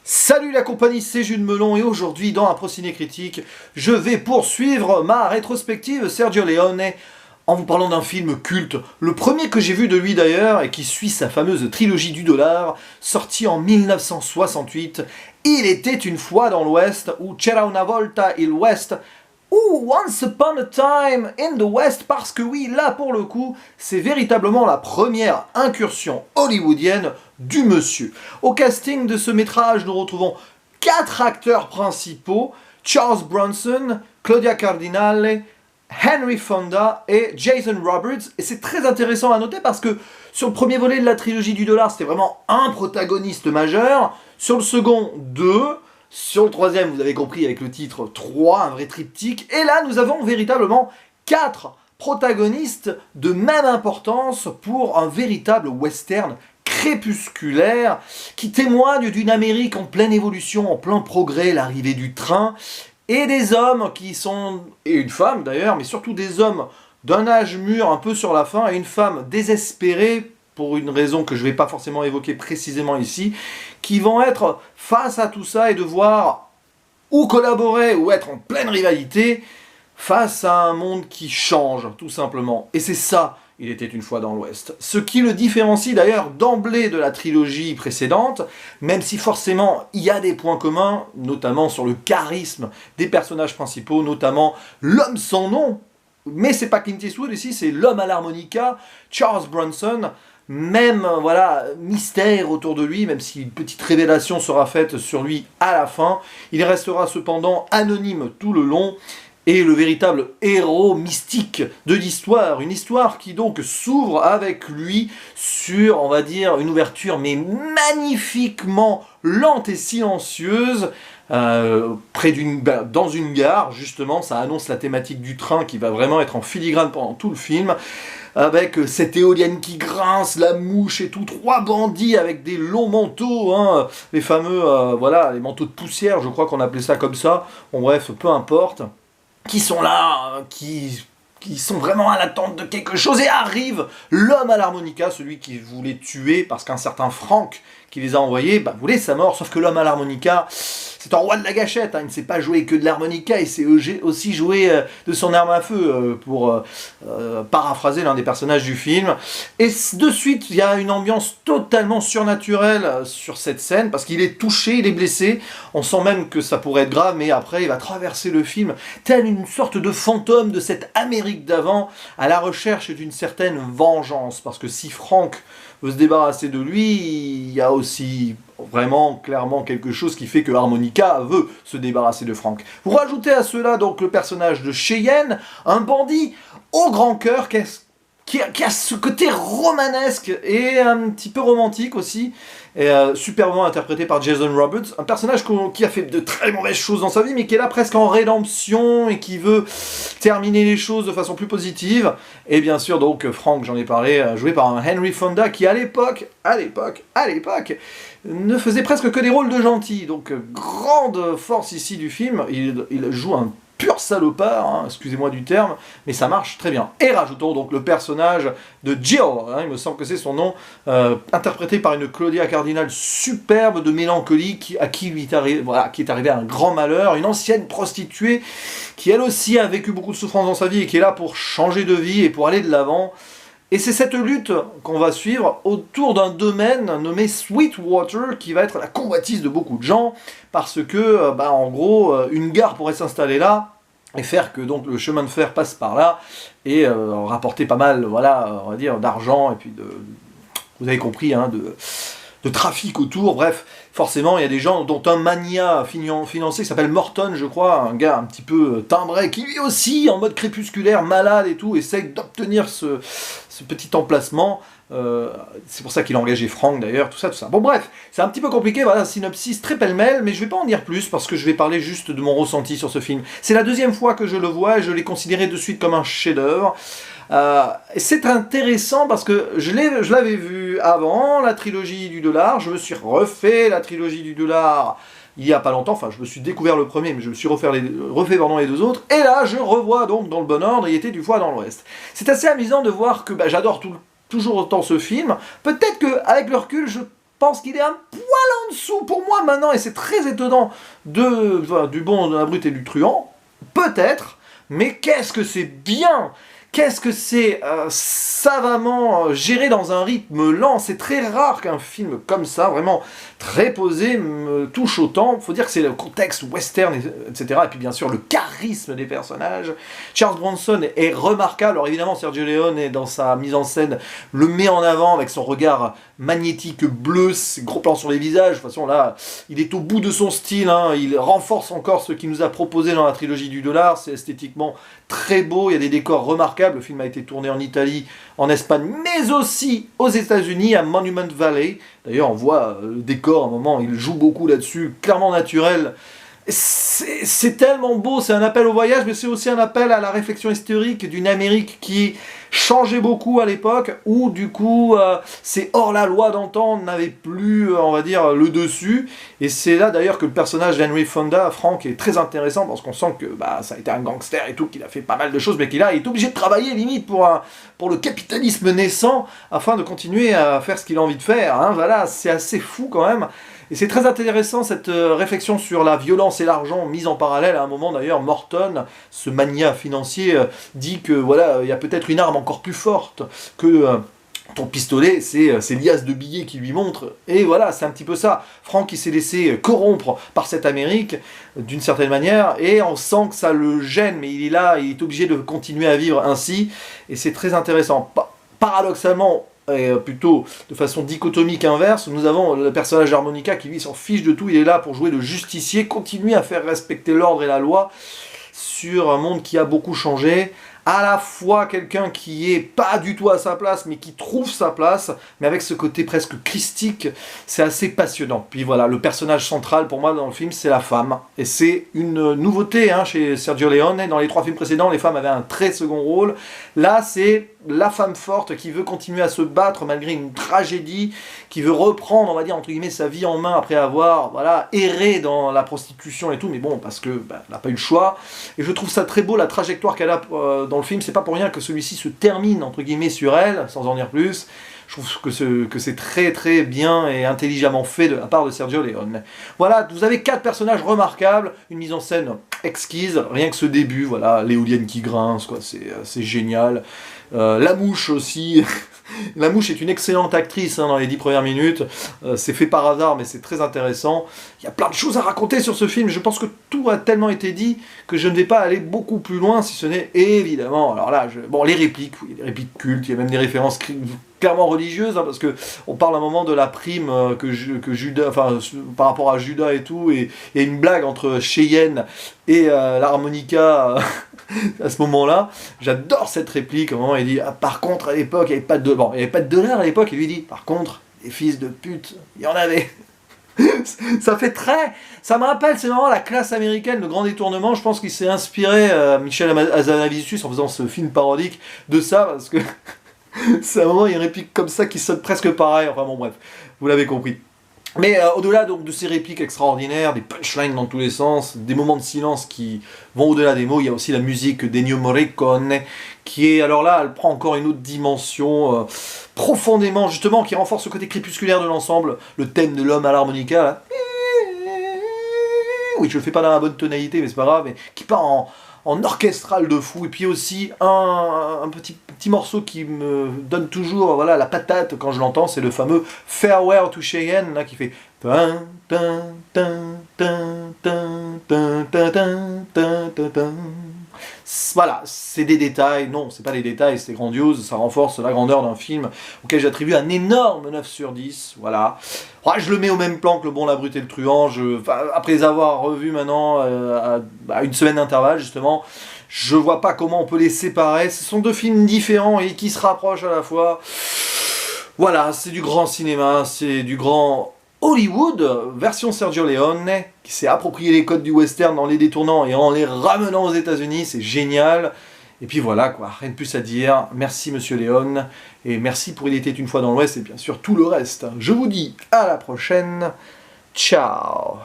Salut la compagnie, c'est Jules Melon et aujourd'hui dans un Prociné Critique, je vais poursuivre ma rétrospective Sergio Leone en vous parlant d'un film culte, le premier que j'ai vu de lui d'ailleurs et qui suit sa fameuse trilogie du dollar, sorti en 1968. Il était une fois dans l'Ouest ou C'era una volta il West ou Once Upon a Time in the West, parce que oui, là pour le coup, c'est véritablement la première incursion hollywoodienne du monsieur. Au casting de ce métrage, nous retrouvons 4 acteurs principaux, Charles Bronson, Claudia Cardinale, Henry Fonda et Jason Roberts. Et c'est très intéressant à noter parce que sur le premier volet de la trilogie du dollar, c'était vraiment un protagoniste majeur. Sur le second, 2. Sur le troisième, vous avez compris avec le titre 3, un vrai triptyque. Et là, nous avons véritablement 4 protagonistes de même importance pour un véritable western crépusculaire qui témoigne d'une Amérique en pleine évolution, en plein progrès, l'arrivée du train, et des hommes qui sont, et une femme d'ailleurs, mais surtout des hommes d'un âge mûr un peu sur la fin, et une femme désespérée, pour une raison que je ne vais pas forcément évoquer précisément ici, qui vont être face à tout ça et devoir ou collaborer ou être en pleine rivalité face à un monde qui change, tout simplement. Et c'est ça, Il était une fois dans l'Ouest. Ce qui le différencie d'ailleurs d'emblée de la trilogie précédente, même si forcément il y a des points communs, notamment sur le charisme des personnages principaux, notamment l'homme sans nom, mais c'est pas Clint Eastwood ici, c'est l'homme à l'harmonica, Charles Bronson. Même voilà, mystère autour de lui, même si une petite révélation sera faite sur lui à la fin. Il restera cependant anonyme tout le long, et le véritable héros mystique de l'histoire. Une histoire qui donc s'ouvre avec lui sur, on va dire, une ouverture mais magnifiquement lente et silencieuse, dans une gare, justement. Ça annonce la thématique du train qui va vraiment être en filigrane pendant tout le film, avec cette éolienne qui grince, la mouche et tout, 3 bandits avec des longs manteaux, hein, les fameux, voilà, les manteaux de poussière, je crois qu'on appelait ça comme ça, bon bref, peu importe, qui sont là, qui sont vraiment à l'attente de quelque chose, et arrive l'homme à l'harmonica, celui qui voulait tuer, parce qu'un certain Frank qui les a envoyés, voulait sa mort, sauf que l'homme à l'harmonica, c'est un roi de la gâchette, hein, il ne sait pas jouer que de l'harmonica, il sait aussi jouer de son arme à feu, pour paraphraser l'un des personnages du film. Et de suite, il y a une ambiance totalement surnaturelle sur cette scène, parce qu'il est touché, il est blessé, on sent même que ça pourrait être grave, mais après il va traverser le film, tel une sorte de fantôme de cette Amérique d'avant, à la recherche d'une certaine vengeance, parce que si Frank veut se débarrasser de lui, il y a aussi vraiment clairement quelque chose qui fait que Harmonica veut se débarrasser de Frank. Vous rajoutez à cela donc le personnage de Cheyenne, un bandit au grand cœur qui a ce côté romanesque et un petit peu romantique aussi, et superbement interprété par Jason Roberts, un personnage qui a fait de très mauvaises choses dans sa vie, mais qui est là presque en rédemption et qui veut terminer les choses de façon plus positive. Et bien sûr donc Frank, j'en ai parlé, joué par un Henry Fonda qui à l'époque, ne faisait presque que des rôles de gentil. Donc grande force ici du film, il joue un pur salopard, hein, excusez-moi du terme, mais ça marche très bien. Et rajoutons donc le personnage de Jill, hein, il me semble que c'est son nom, interprété par une Claudia Cardinale superbe de mélancolie, qui est arrivé un grand malheur, une ancienne prostituée qui elle aussi a vécu beaucoup de souffrances dans sa vie et qui est là pour changer de vie et pour aller de l'avant. Et c'est cette lutte qu'on va suivre autour d'un domaine nommé Sweetwater, qui va être la convoitise de beaucoup de gens, parce que, en gros, une gare pourrait s'installer là, et faire que donc le chemin de fer passe par là, et rapporter pas mal, voilà, on va dire, d'argent, et puis vous avez compris, hein, de trafic autour, bref, forcément il y a des gens dont un mania financier qui s'appelle Morton, je crois, un gars un petit peu timbré, qui lui aussi, en mode crépusculaire, malade et tout, essaye d'obtenir ce petit emplacement. C'est pour ça qu'il a engagé Frank d'ailleurs, tout ça. Bon bref, c'est un petit peu compliqué, voilà, synopsis très pêle-mêle, mais je vais pas en dire plus parce que je vais parler juste de mon ressenti sur ce film. C'est la 2e fois que je le vois et je l'ai considéré de suite comme un chef-d'œuvre. C'est intéressant parce que je l'avais vu avant, la trilogie du dollar, je me suis refait la trilogie du dollar il y a pas longtemps, enfin je me suis découvert le premier, mais je me suis refait les 2 autres, et là je revois donc dans le bon ordre, il était une fois dans l'Ouest. C'est assez amusant de voir que j'adore toujours autant ce film, peut-être qu'avec le recul, je pense qu'il est un poil en dessous pour moi maintenant, et c'est très étonnant, du bon, de la brute et du truand, peut-être, mais qu'est-ce que c'est bien! Qu'est-ce que c'est savamment géré dans un rythme lent. C'est très rare qu'un film comme ça, vraiment très posé, me touche autant. Il faut dire que c'est le contexte western, etc. Et puis bien sûr le charisme des personnages. Charles Bronson est remarquable. Alors évidemment Sergio Leone, dans sa mise en scène, le met en avant avec son regard magnétique bleu, ses gros plans sur les visages. De toute façon là, il est au bout de son style. Hein. Il renforce encore ce qu'il nous a proposé dans la trilogie du dollar. C'est esthétiquement très beau. Il y a des décors remarquables. Le film a été tourné en Italie, en Espagne, mais aussi aux États-Unis, à Monument Valley. D'ailleurs, on voit le décor à un moment, il joue beaucoup là-dessus, clairement naturel. C'est tellement beau, c'est un appel au voyage, mais c'est aussi un appel à la réflexion historique d'une Amérique qui changeait beaucoup à l'époque, où du coup, c'est hors la loi d'antan n'avait plus, on va dire, le dessus. Et c'est là d'ailleurs que le personnage d'Henry Fonda, Frank, est très intéressant, parce qu'on sent que ça a été un gangster et tout, qu'il a fait pas mal de choses, mais qu'il est obligé de travailler limite pour le capitalisme naissant, afin de continuer à faire ce qu'il a envie de faire. Hein. Voilà, c'est assez fou quand même. Et c'est très intéressant cette réflexion sur la violence et l'argent mise en parallèle. À un moment d'ailleurs, Morton, ce magnat financier, dit que voilà, il y a peut-être une arme encore plus forte que ton pistolet, c'est liasses de billets qui lui montre. Et voilà, c'est un petit peu ça. Frank, il s'est laissé corrompre par cette Amérique, d'une certaine manière, et on sent que ça le gêne, mais il est là, il est obligé de continuer à vivre ainsi, et c'est très intéressant. Paradoxalement, et plutôt de façon dichotomique inverse, nous avons le personnage d'Harmonica qui lui s'en fiche de tout, il est là pour jouer le justicier, continuer à faire respecter l'ordre et la loi sur un monde qui a beaucoup changé, à la fois quelqu'un qui est pas du tout à sa place, mais qui trouve sa place, mais avec ce côté presque christique, c'est assez passionnant. Puis voilà, le personnage central pour moi dans le film, c'est la femme, et c'est une nouveauté chez Sergio Leone. Dans les 3 films précédents, les femmes avaient un très second rôle. Là, c'est la femme forte qui veut continuer à se battre malgré une tragédie, qui veut reprendre, on va dire, entre guillemets, sa vie en main après avoir, erré dans la prostitution et tout, mais bon, parce que elle n'a pas eu le choix. Et je trouve ça très beau, la trajectoire qu'elle a dans le film. C'est pas pour rien que celui-ci se termine, entre guillemets, sur elle, sans en dire plus. Je trouve que c'est très très bien et intelligemment fait de la part de Sergio Leone. Voilà, vous avez 4 personnages remarquables, une mise en scène exquise, rien que ce début, voilà, l'éolienne qui grince, quoi, c'est génial. La mouche aussi. La mouche est une excellente actrice dans les 10 premières minutes. C'est fait par hasard, mais c'est très intéressant. Il y a plein de choses à raconter sur ce film. Je pense que tout a tellement été dit que je ne vais pas aller beaucoup plus loin, si ce n'est évidemment. Alors là, les répliques, oui, les répliques cultes, il y a même des références clairement religieuses, parce que on parle à un moment de la prime que Judas, enfin par rapport à Judas et tout, et il y a une blague entre Cheyenne et l'harmonica. À ce moment-là, j'adore cette réplique. À un moment, il dit par contre, à l'époque, il n'y avait pas de dollars à l'époque. Et lui dit par contre, les fils de pute, il y en avait. Ça me rappelle, c'est vraiment la classe américaine, le grand détournement. Je pense qu'il s'est inspiré, Michel Hazanavicius, en faisant ce film parodique, de ça, parce que c'est un moment, il y a une réplique comme ça qui sonne presque pareil. Enfin bon, bref, vous l'avez compris. Mais au-delà donc de ces répliques extraordinaires, des punchlines dans tous les sens, des moments de silence qui vont au-delà des mots, il y a aussi la musique d'Ennio Morricone, qui est, alors là, elle prend encore une autre dimension, profondément, justement, qui renforce ce côté crépusculaire de l'ensemble, le thème de l'homme à l'harmonica, là. Oui, je le fais pas dans la bonne tonalité, mais c'est pas grave, mais qui part en orchestral de fou, et puis aussi un petit morceau qui me donne toujours la patate quand je l'entends, c'est le fameux Farewell to Cheyenne, là, qui fait voilà, c'est des détails, non, c'est pas des détails, c'est grandiose, ça renforce la grandeur d'un film auquel j'attribue un énorme 9 sur 10, voilà. Je le mets au même plan que Le Bon, la Brute et le Truand, après les avoir revus maintenant à une semaine d'intervalle, justement, je vois pas comment on peut les séparer, ce sont 2 films différents et qui se rapprochent à la fois. Voilà, c'est du grand cinéma, c'est du grand Hollywood, version Sergio Leone, qui s'est approprié les codes du western en les détournant et en les ramenant aux États-Unis, c'est génial. Et puis voilà, quoi, rien de plus à dire. Merci Monsieur Leone, et merci pour Il était une fois dans l'Ouest, et bien sûr tout le reste. Je vous dis à la prochaine. Ciao.